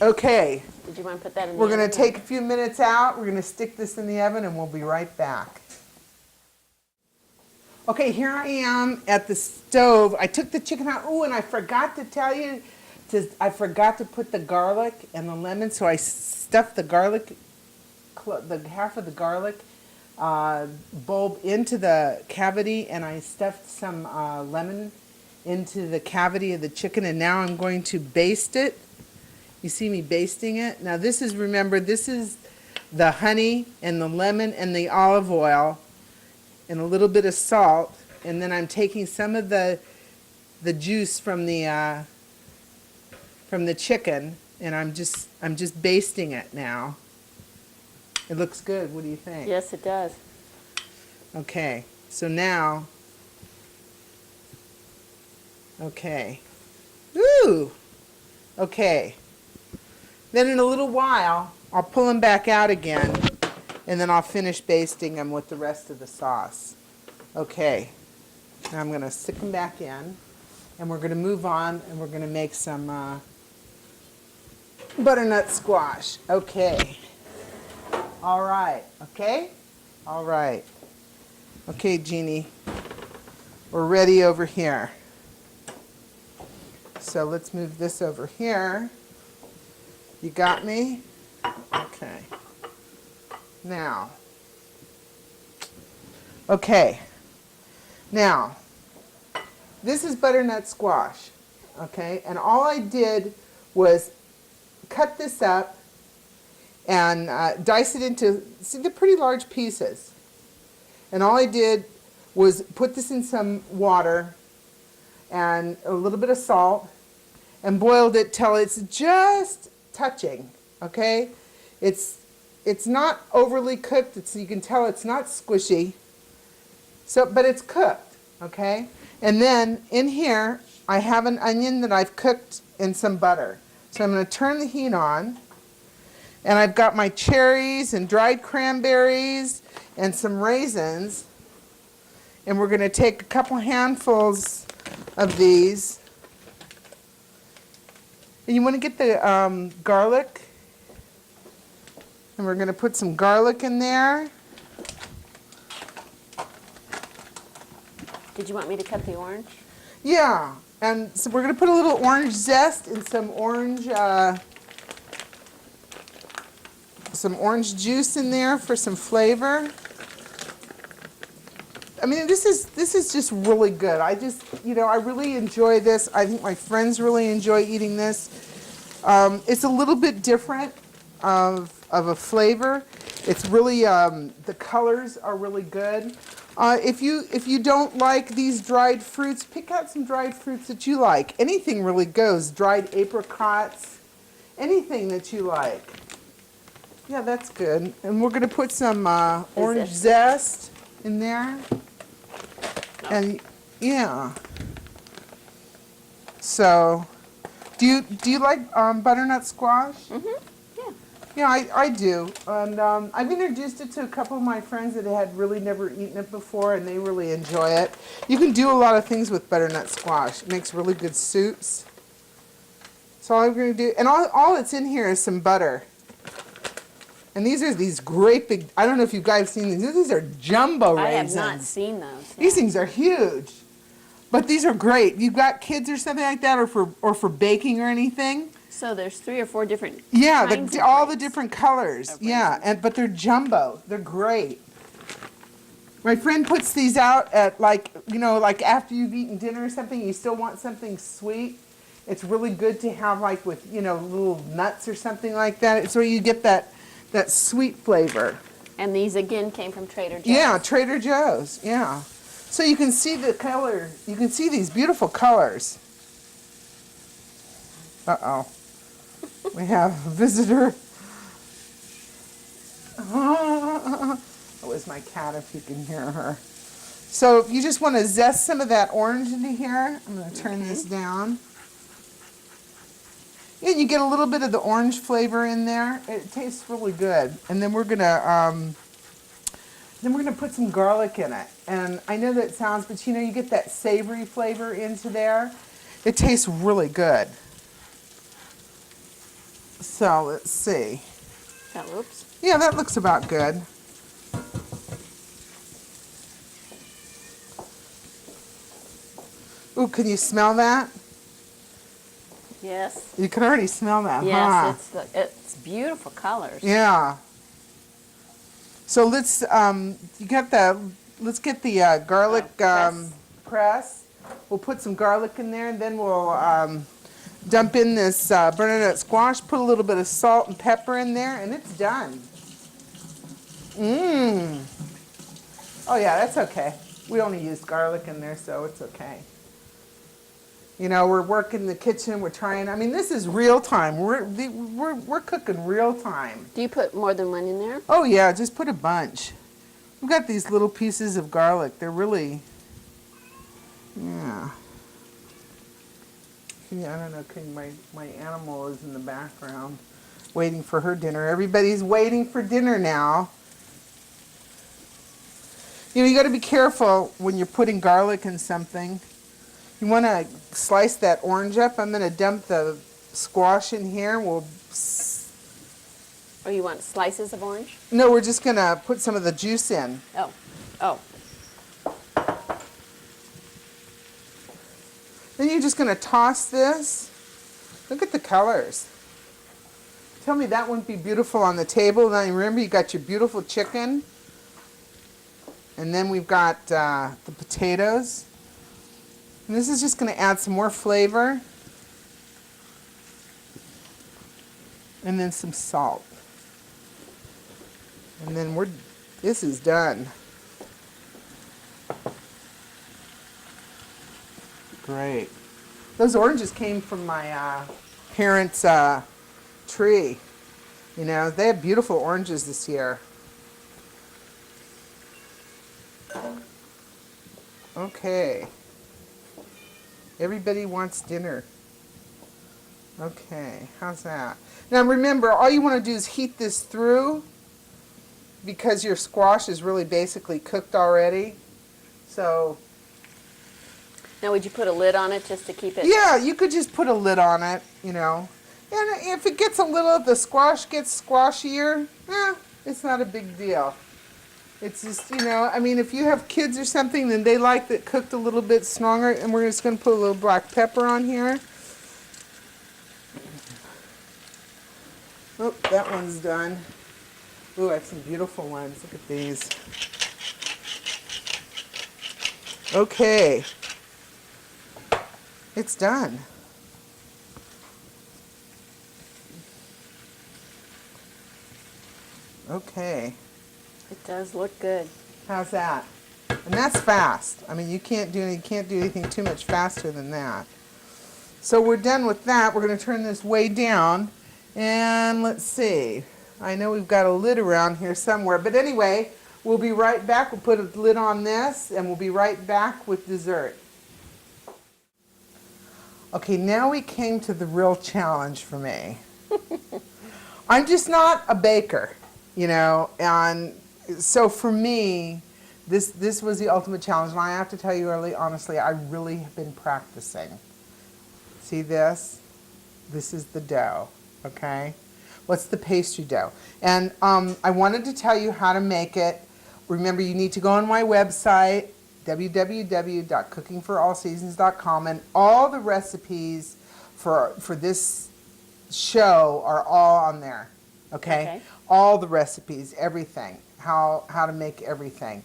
Okay. Did you want to put that in the We're oven? going to take a few minutes out. We're going to stick this in the oven, and we'll be right back. Okay, here I am at the stove. I took the chicken out. Oh, and I forgot to tell you I forgot to put the garlic and the lemon, so I stuffed the garlic, the half of the garlic bulb into the cavity, and I stuffed some lemon into the cavity of the chicken, and now I'm going to baste it. You see me basting it? Now this is, remember, this is the honey and the lemon and the olive oil and a little bit of salt, and then I'm taking some of the juice from the chicken, and I'm just basting it now. It looks good. What do you think? Yes, it does. Okay, so now, okay. Ooh! Okay. Then in a little while, I'll pull them back out again, and then I'll finish basting them with the rest of the sauce. Okay. Now I'm going to stick them back in, and we're going to move on, and we're going to make some butternut squash. Okay. All right. Okay? All right. Okay, Jeannie. We're ready over here. So let's move this over here. You got me? Okay. Now. Okay. Now, this is butternut squash. Okay? And all I did was cut this up and dice it into, see, they're pretty large pieces. And all I did was put this in some water and a little bit of salt and boiled it till it's just touching, okay? It's not overly cooked, you can tell it's not squishy, but it's cooked, okay? And then in here, I have an onion that I've cooked in some butter. So I'm going to turn the heat on, and I've got my cherries and dried cranberries and some raisins, and we're going to take a couple handfuls of these. And you want to get the garlic, and we're going to put some garlic in there. Did you want me to cut the orange? Yeah, and so we're going to put a little orange zest and some orange juice in there for some flavor. I mean, this is just really good. I really enjoy this. I think my friends really enjoy eating this. It's a little bit different of a flavor. It's really, the colors are really good. If you don't like these dried fruits, pick out some dried fruits that you like. Anything really goes. Dried apricots, anything that you like. Yeah, that's good. And we're going to put some orange zest in there. And yeah. So, do you like butternut squash? Mm-hmm. Yeah, I do. And I've introduced it to a couple of my friends that had really never eaten it before, and they really enjoy it. You can do a lot of things with butternut squash. It makes really good soups. So all I'm going to do, and all that's in here is some butter. And these are these great big, I don't know if you guys have seen these. These are jumbo raisins. I have not seen those. These things are huge. But these are great. You've got kids or something like that, or for baking or anything. So there's 3 or 4 different kinds all the raisins. different colors. Yeah, but they're jumbo. They're great. My friend puts these out at like after you've eaten dinner or something, you still want something sweet. It's really good to have like with, little nuts or something like that. So you get that sweet flavor. And these again came from Trader Joe's. Yeah, Trader Joe's. Yeah. So you can see the color. You can see these beautiful colors. Uh-oh. We have a visitor. That was my cat, if you can hear her. So if you just want to zest some of that orange into here, I'm going to turn this down. Yeah, you get a little bit of the orange flavor in there. It tastes really good. And then we're gonna put some garlic in it. And I know that sounds, but you get that savory flavor into there. It tastes really good. So let's see. That looks. Yeah, that looks about good. Ooh, can you smell that? Yes. You can already smell that, huh? Yes, it's beautiful colors. Yeah. So let's get the garlic press. We'll put some garlic in there, and then we'll dump in this butternut squash. Put a little bit of salt and pepper in there, and it's done. Mmm. Oh yeah, that's okay. We only used garlic in there, so it's okay. You know, we're working the kitchen. We're trying. I mean, this is real time. We're cooking real time. Do you put more than one in there? Oh yeah, just put a bunch. We've got these little pieces of garlic. They're really, yeah. I don't know. My animal is in the background, waiting for her dinner. Everybody's waiting for dinner now. You know, you got to be careful when you're putting garlic in something. You want to slice that orange up. I'm going to dump the squash in here. Or you want slices of orange? No, we're just going to put some of the juice in. Oh. Oh. Then you're just going to toss this. Look at the colors. Tell me that wouldn't be beautiful on the table. Now remember, you got your beautiful chicken. And then we've got the potatoes. And this is just going to add some more flavor. And then some salt. And then this is done. Great. Those oranges came from my parents' tree. You know, they have beautiful oranges this year. Okay. Everybody wants dinner. Okay, how's that? Now remember, all you want to do is heat this through because your squash is really basically cooked already. So. Now would you put a lid on it just to keep it? Yeah, you could just put a lid on it, you know. And if it gets if the squash gets squashier, it's not a big deal. It's just, you know, I mean, if you have kids or something, then they like that cooked a little bit stronger, and we're just going to put a little black pepper on here. Oh, that one's done. Ooh, I have some beautiful ones. Look at these. Okay. It's done. Okay. It does look good. How's that? And that's fast. I mean, you can't do anything too much faster than that. So we're done with that. We're going to turn this way down. And let's see. I know we've got a lid around here somewhere. But anyway, we'll be right back. We'll put a lid on this, and we'll be right back with dessert. Okay, now we came to the real challenge for me. I'm just not a baker, you know, and so for me, this was the ultimate challenge, and I have to tell you honestly, I really have been practicing. See this? This is the dough, okay? What's the pastry dough? And I wanted to tell you how to make it. Remember, you need to go on my website, www.cookingforallseasons.com, and all the recipes for this show are all on there, okay? All the recipes, everything, how to make everything.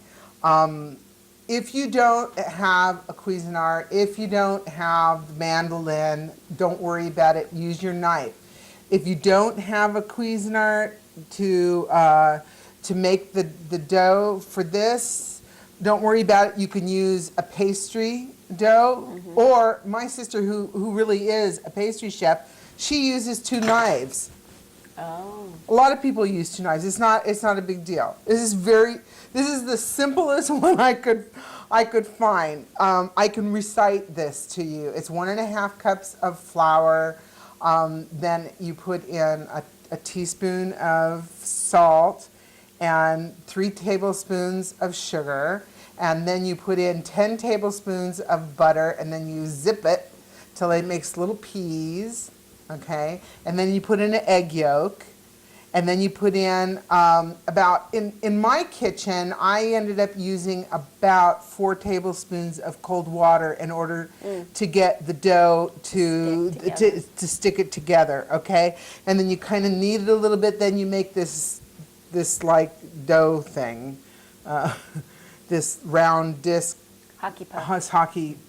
If you don't have a Cuisinart, if you don't have the mandolin, don't worry about it, use your knife. If you don't have a Cuisinart to make the dough for this, don't worry about it. You can use a pastry dough, or my sister, who really is a pastry chef, she uses 2 knives. Oh. A lot of people use 2 knives. It's not a big deal. This is the simplest one I could find. I can recite this to you. It's 1.5 cups of flour. Then you put in a teaspoon of salt and 3 tablespoons of sugar, and then you put in 10 tablespoons of butter, and then you zip it till it makes little peas, okay? And then you put in an egg yolk, And then you put in in my kitchen, I ended up using about 4 tablespoons of cold water in order to get the dough to stick it together, okay? And then you kind of knead it a little bit, then you make this like dough thing, this round disc. Hockey puck.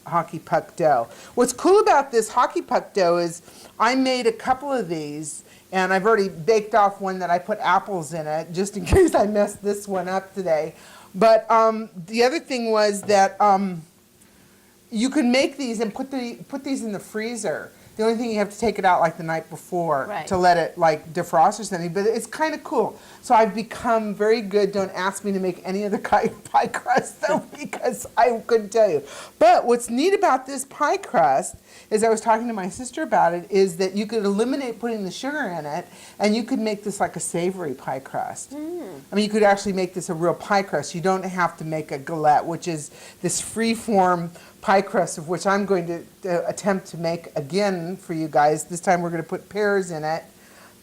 Hockey puck dough. What's cool about this hockey puck dough is I made a couple of these, and I've already baked off one that I put apples in it, just in case I messed this one up today. But the other thing was that you can make these and put these in the freezer. The only thing you have to take it out like the night before to let it like defrost or something. But it's kind of cool. So I've become very good. Don't ask me to make any other pie crust though, because I couldn't tell you. But what's neat about this pie crust, as I was talking to my sister about it, is that you could eliminate putting the sugar in it, and you could make this like a savory pie crust. I mean, you could actually make this a real pie crust. You don't have to make a galette, which is this free-form pie crust, of which I'm going to attempt to make again for you guys. This time we're going to put pears in it,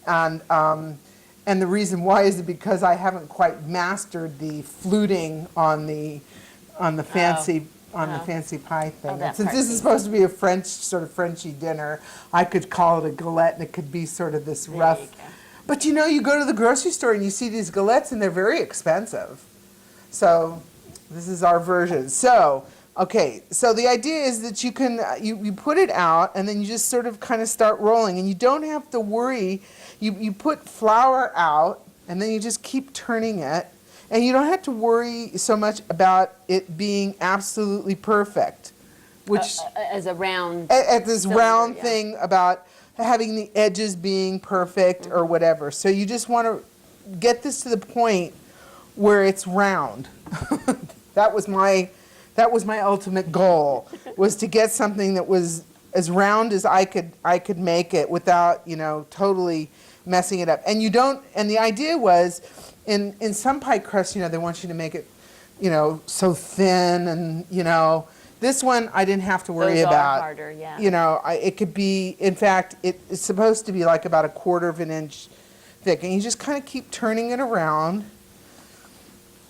and the reason why is because I haven't quite mastered the fluting on the fancy the fancy pie thing. And since this is supposed to be a French sort of Frenchy dinner, I could call it a galette, and it could be sort of this rough. But you know, you go to the grocery store and you see these galettes, and they're very expensive. So this is our version. So. Okay, so the idea is that you can, you put it out, and then you just sort of kind of start rolling, and you don't have to worry. You put flour out, and then you just keep turning it, and you don't have to worry so much about it being absolutely perfect. Which as a round. At this cylinder, round thing about having the edges being perfect or whatever. So you just want to get this to the point where it's round. That was my ultimate goal, was to get something that was as round as I could make it without, totally messing it up. And the idea was, in some pie crusts, they want you to make it, so thin, and, this one I didn't have to worry Those about. are harder, yeah. It could be, in fact, it's supposed to be like about 1/4 of an inch thick, and you just kind of keep turning it around.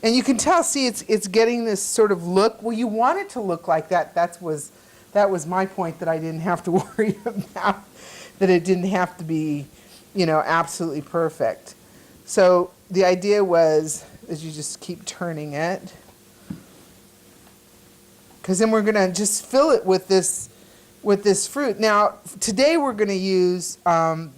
And you can tell, see, it's getting this sort of look. Well, you want it to look like that. That was my point, that I didn't have to worry about, that it didn't have to be, absolutely perfect. So the idea was is you just keep turning it, because then we're going to just fill it with this fruit. Now, today we're going to use,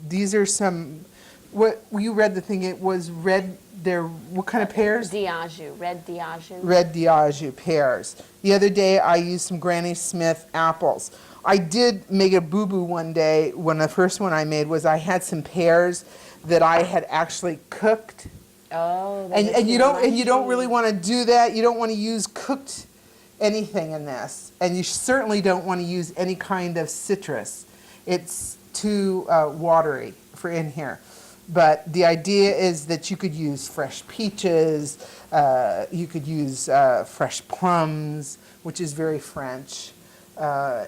these are some, what you read the thing, it was red. What kind of pears? Diageo, red Diageo. Red Diageo pears. The other day I used some Granny Smith apples. I did make a boo-boo one day. The first one I made was I had some pears that I had actually cooked. Oh, and you don't really want to do that. You don't want to use cooked anything in this, and you certainly don't want to use any kind of citrus. It's too watery for in here. But the idea is that you could use fresh peaches, you could use fresh plums, which is very French,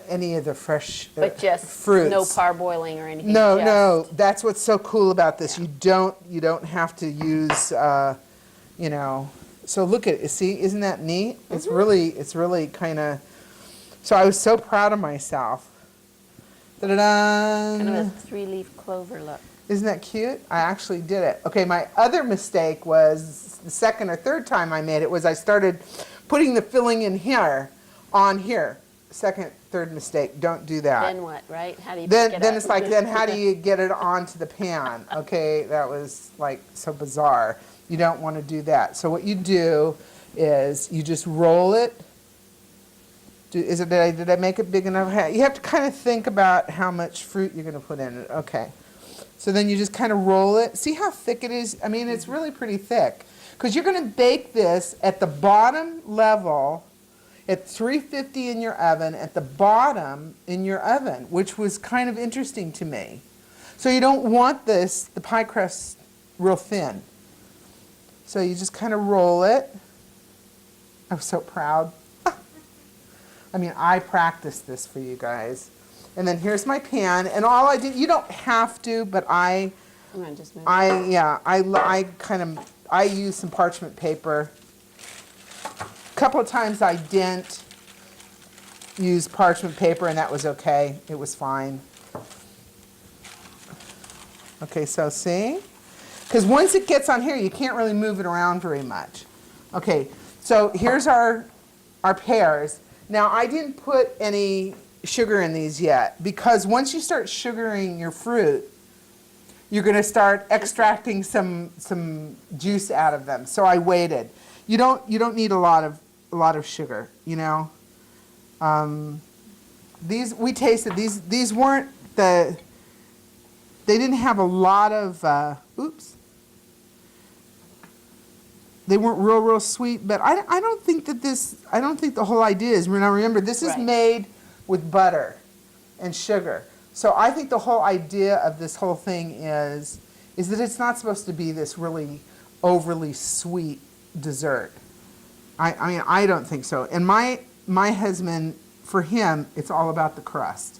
any of the fresh but just fruits. No parboiling or anything. No, that's what's so cool about this. Yeah. You don't have to use, So look at it. See, isn't that neat? Mm-hmm. It's really kind of. So I was so proud of myself. Da-da-da. Kind of a 3-leaf clover look. Isn't that cute? I actually did it. Okay, my other mistake was the second or third time I made it was I started putting the filling in here, on here. Second, third mistake. Don't do that. Then what, right? How do you pick it up? Then it's like, then how do you get it onto the pan? Okay, that was like so bizarre. You don't want to do that. So what you do is you just roll it. Did I make it big enough? You have to kind of think about how much fruit you're going to put in it. Okay. So then you just kind of roll it. See how thick it is? I mean, it's really pretty thick. Because you're going to bake this at the bottom level at 350 in your oven, at the bottom in your oven, which was kind of interesting to me. So you don't want the pie crust real thin. So you just kind of roll it. I'm so proud. I mean, I practiced this for you guys. And then here's my pan, and all I did, you don't have to, but I I'm gonna just move. I used some parchment paper. A couple of times I didn't use parchment paper, and that was okay. It was fine. Okay, so see? Because once it gets on here, you can't really move it around very much. Okay, so here's our pears. Now, I didn't put any sugar in these yet, because once you start sugaring your fruit, you're going to start extracting some juice out of them. So I waited. You don't need a lot of sugar, you know. These we tasted. These weren't the. They didn't have a lot of. Oops. They weren't real sweet, but I don't think that this. I don't think the whole idea is. Now remember, this is Right. made with butter and sugar. So I think the whole idea of this whole thing is that it's not supposed to be this really overly sweet dessert. I mean, I don't think so. And my husband, for him, it's all about the crust.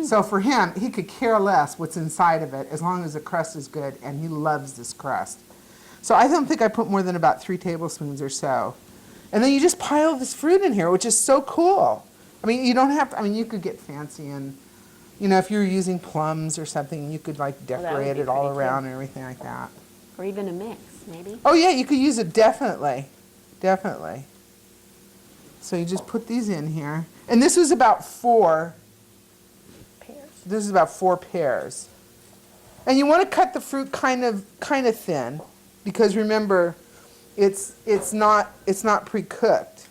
So for him, he could care less what's inside of it as long as the crust is good, and he loves this crust. So I don't think I put more than about 3 tablespoons or so. And then you just pile this fruit in here, which is so cool. I mean, you don't have to, I mean, you could get fancy and, you know, if you were using plums or something, you could like that would decorate be it all pretty around cool. and everything like that. Or even a mix, maybe. Oh yeah, you could use it definitely. Definitely. So you just put these in here. And this was about 4. Pears. This is about 4 pears. And you want to cut the fruit kind of thin, because remember, it's not pre-cooked.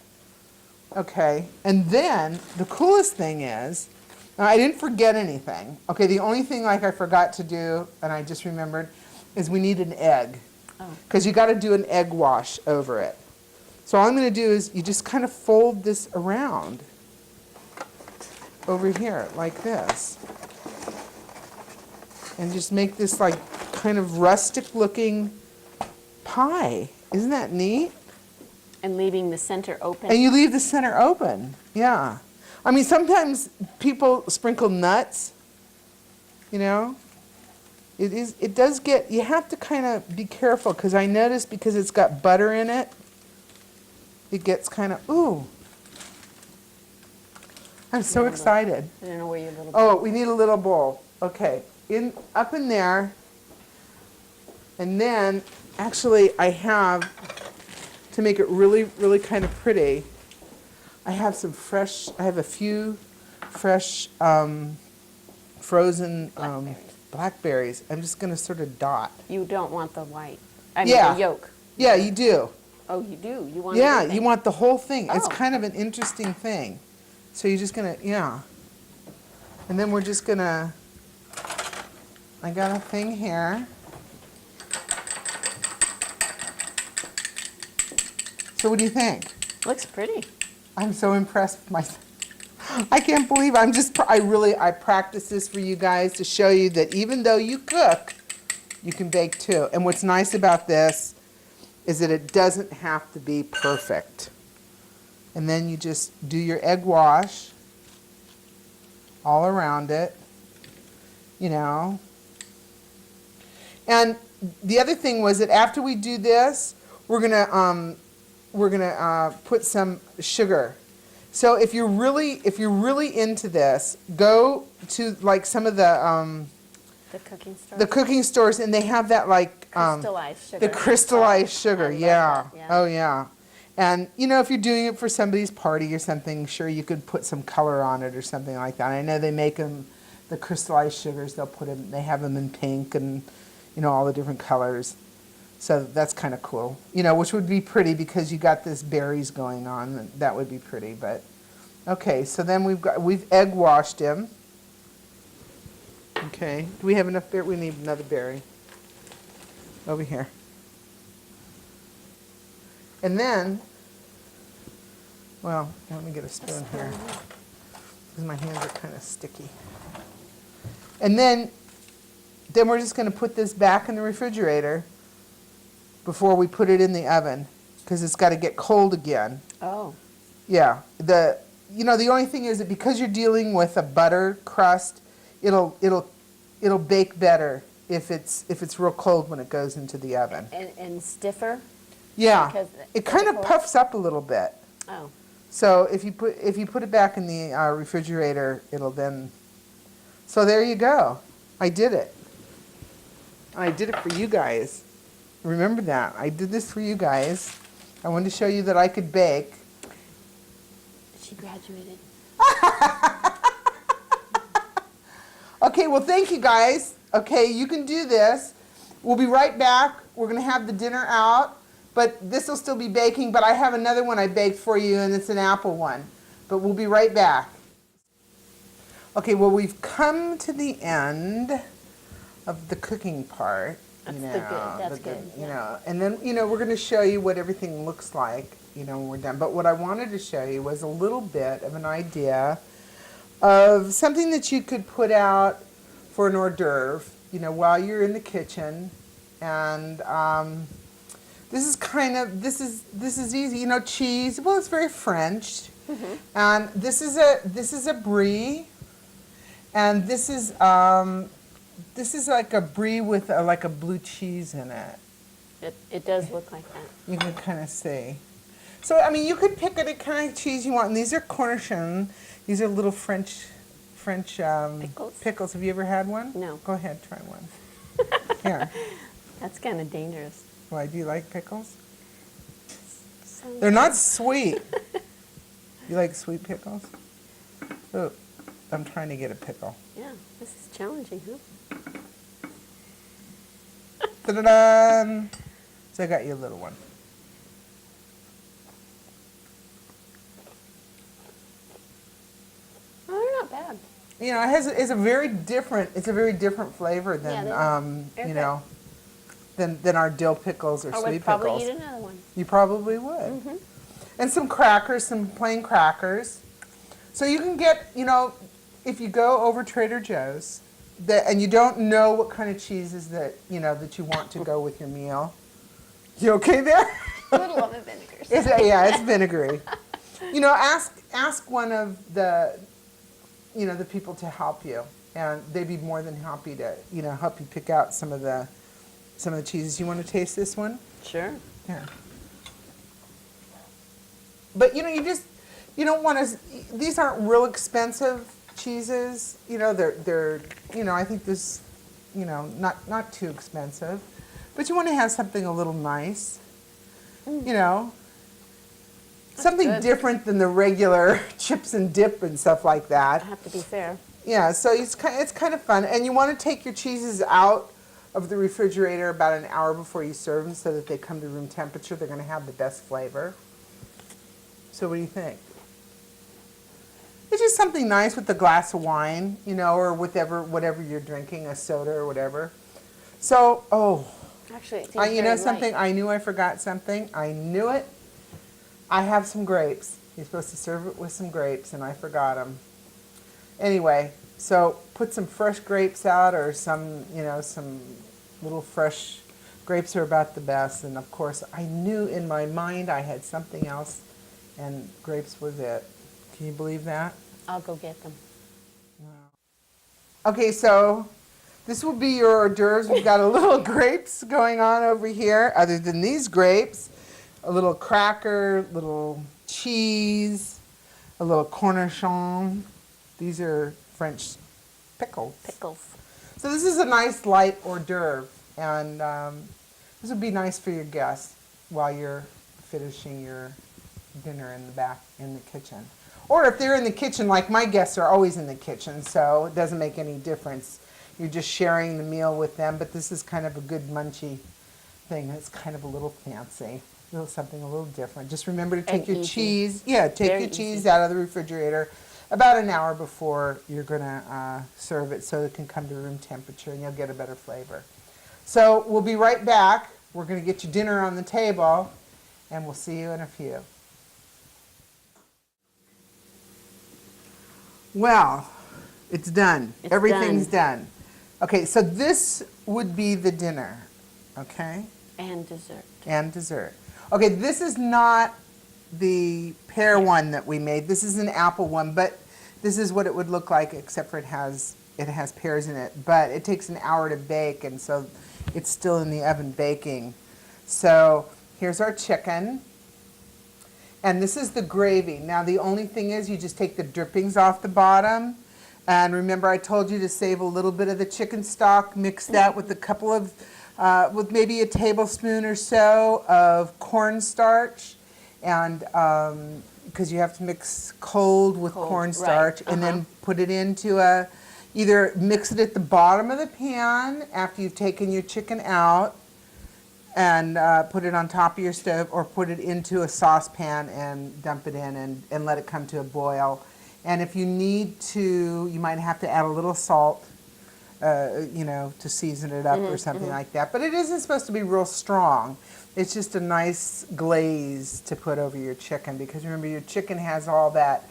Okay. And then the coolest thing is, now I didn't forget anything. Okay, the only thing like I forgot to do, and I just remembered, is we need an egg. Oh. Because you got to do an egg wash over it. So all I'm going to do is you just kind of fold this around over here like this. And just make this like kind of rustic looking pie. Isn't that neat? And leaving the center open. And you leave the center open. Yeah. I mean, sometimes people sprinkle nuts, you know. It does get, you have to kind of be careful, because I noticed because it's got butter in it, it gets kind of, ooh. I'm so excited. I don't know where your little. Oh, we need a little bowl. Okay, up in there, and then actually I have, to make it really kind of pretty, I have a few fresh frozen blackberries. I'm just going to sort of dot. You don't want the white. I mean Yeah. the yolk. Yeah, you do. Oh, you do. You want. Yeah, everything. you want the whole thing. It's Oh. kind of an interesting thing. So you're just going to, yeah. And then we're just going to, I got a thing here. So what do you think? Looks pretty. I'm so impressed with myself. I can't believe I practice this for you guys to show you that even though you cook, you can bake too. And what's nice about this is that it doesn't have to be perfect. And then you just do your egg wash all around it, you know. And the other thing was that after we do this, we're gonna put some sugar. So if you're really into this, go to like some of the cooking stores, and they have that like Crystallized sugar. the crystallized sugar. I love Yeah. that, yeah. Oh yeah. And you know, if you're doing it for somebody's party or something, sure, you could put some color on it or something like that. I know they make them, the crystallized sugars. They have them in pink and, you know, all the different colors. So that's kind of cool, you know, which would be pretty because you got this berries going on. That would be pretty, but okay. So then we've egg washed him. Okay. Do we have enough berry? We need another berry. Over here. And then, well, let me get a spoon here because my hands are kind of sticky. And then we're just going to put this back in the refrigerator before we put it in the oven, because it's got to get cold again. Oh. Yeah. The only thing is that because you're dealing with a butter crust, it'll bake better if it's real cold when it goes into the oven. And stiffer? Yeah, Because it kind of cold? puffs up a little bit. Oh, So if you put it back in the refrigerator, it'll then. So there you go. I did it. I did it for you guys. Remember that. I did this for you guys. I wanted to show you that I could bake. she graduated. Okay, well, thank you guys. Okay, you can do this. We'll be right back. We're going to have the dinner out, but this will still be baking, but I have another one I baked for you, and it's an apple one. But we'll be right back. Okay, well, we've come to the end of the cooking part. That's you the know, good. That's the good. You know, and then, we're going to show you what everything looks like, when we're done. But what I wanted to show you was a little bit of an idea of something that you could put out for an hors d'oeuvre, while you're in the kitchen. And this is easy. Cheese. Well, it's very French. Mm-hmm. And this is a brie, and this is like a brie with like a blue cheese in it. It does look like that. You can kind of see. So you could pick any kind of cheese you want. And these are Cornichon. These are little French pickles. Have you ever had one? No. Go ahead, try one. Here. That's kind of dangerous. Why, do you like pickles? So They're not sweet. You like sweet pickles? Oh, I'm trying to get a pickle. Yeah, this is challenging, huh? Ta-da-da! So I got you a little one. Oh, they're not bad. It's a very different flavor than they're than our dill pickles or I sweet would probably pickles. eat another one. You probably would. Mm-hmm. And some crackers, some plain crackers. So you can get, if you go over Trader Joe's, and you don't know what kind of cheeses that you want to go with your meal. You okay there? A little of the vinegars. It's vinegary. Ask one of the the people to help you, and they'd be more than happy to help you pick out some of the cheeses. You want to taste this one? Sure. Yeah. But you don't want to. These aren't real expensive cheeses. They're I think this not too expensive, but you want to have something a little nice. Something good. different than the regular chips and dip and stuff like that. I have to be fair. Yeah, so it's kind of fun, and you want to take your cheeses out of the refrigerator about an hour before you serve them, so that they come to room temperature. They're going to have the best flavor. So what do you think? It's just something nice with a glass of wine, or whatever you're drinking, a soda or whatever. So, Actually, it seems you know very something? light. I knew I forgot something. I knew it. I have some grapes. You're supposed to serve it with some grapes, and I forgot them. Anyway, so put some fresh grapes out, or some little fresh grapes are about the best. And of course, I knew in my mind I had something else, and grapes was it. Can you believe that? I'll go get them. Okay, so this will be your hors d'oeuvres. We've got a little grapes going on over here. Other than these grapes, a little cracker, little cheese, a little cornichon. These are French pickles. Pickles. So this is a nice light hors d'oeuvre, and this would be nice for your guests while you're finishing your dinner in the kitchen. Or if they're in the kitchen, like my guests are always in the kitchen, so it doesn't make any difference. You're just sharing the meal with them, but this is kind of a good munchy thing. It's kind of a little fancy. Something a little different. Just remember to take your cheese. Yeah, take Very your cheese easy. out of the refrigerator about an hour before you're going to serve it, so it can come to room temperature and you'll get a better flavor. So we'll be right back. We're going to get your dinner on the table, and we'll see you in a few. Well, it's done. It's Everything's done. Okay, so this would be the dinner, okay? And dessert. And dessert. Okay, this is not the pear one that we made. This is an apple one, but this is what it would look like, except for it has it has pears in it, but it takes an hour to bake, and so it's still in the oven baking. So here's our chicken. And this is the gravy. Now the only thing is you just take the drippings off the bottom. And remember I told you to save a little bit of the chicken stock, mix that with a couple of, with maybe a tablespoon or so of cornstarch. And because you have to mix cold with cornstarch, right. and then put it into a, either mix it at the bottom of the pan after you've taken your chicken out, and put it on top of your stove, or put it into a saucepan and dump it in and let it come to a boil. And if you need to, you might have to add a little salt, to season it up or something like that. But it isn't supposed to be real strong. It's just a nice glaze to put over your chicken, because remember your chicken has all that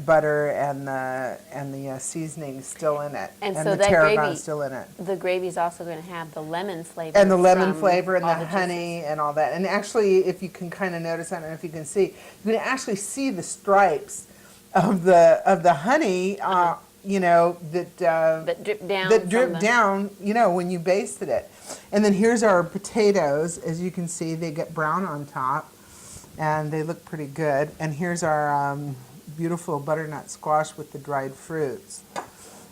butter and the seasoning still in it, And and so the that tarragon gravy- is still in it. The gravy's also going to have the lemon flavor. And the lemon from flavor and all the juices. honey and all that. And actually, if you can kind of notice, I don't know if you can see, you can actually see the stripes of the honey, that That drip down. that from drip the- down, when you basted it. And then here's our potatoes. As you can see, they get brown on top, and they look pretty good. And here's our beautiful butternut squash with the dried fruits.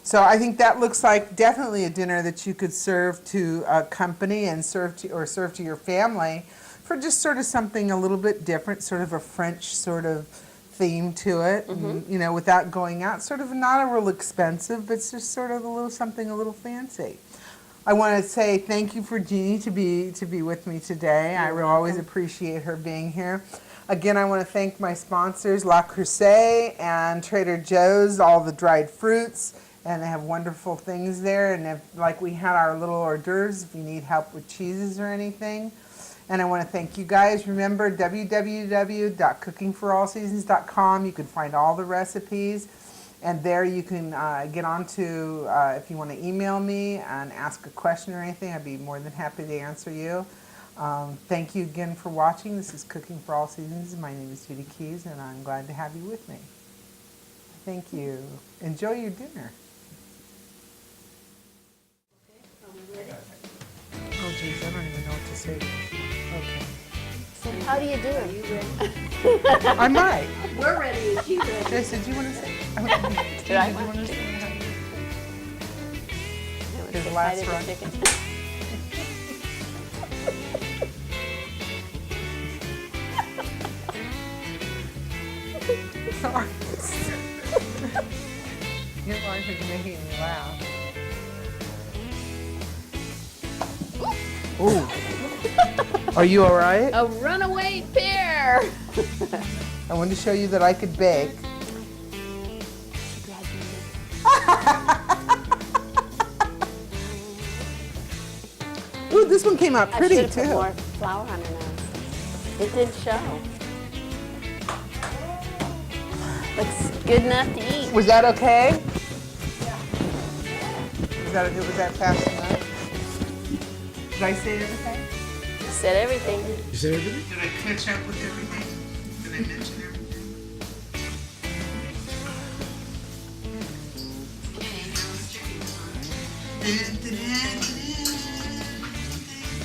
So I think that looks like definitely a dinner that you could serve to a company and serve to your family for just sort of something a little bit different, sort of a French sort of theme to it, and, without going out, sort of not a real expensive, but it's just sort of something a little fancy. I want to say thank you for Jeannie to be with me today. I always appreciate her being here. Again, I want to thank my sponsors, La Crusade and Trader Joe's, all the dried fruits, and they have wonderful things there. And if, like we had our little hors d'oeuvres, if you need help with cheeses or anything. And I want to thank you guys. Remember, www.cookingforallseasons.com. You can find all the recipes. And there you can get onto, if you want to email me and ask a question or anything, I'd be more than happy to answer you. Thank you again for watching. This is Cooking for All Seasons. My name is Judy Keys, and I'm glad to have you with me. Thank you. Enjoy your dinner. Oh, geez, I don't even know what to say to this. Okay. So how do you do it? I might. We're ready. Is she ready? Jason, do you want to say? Did I want to say? His His last run. chicken. Sorry. Your wife is making me laugh. Ooh. Are you all right? A runaway pear. I wanted to show you that I could bake. Ooh, this one came out I pretty should have put too. more flour on her nose. It did show. Looks good enough to eat. Was that okay? Yeah. Was that fast enough? Did I say everything? Said everything. You say everything? Did I catch up with everything? Did I mention everything? Okay, now let's check it.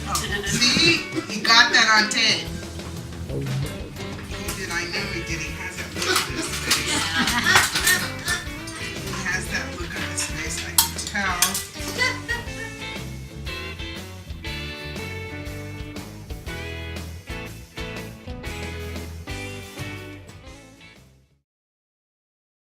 Oh, see? You got that on tape.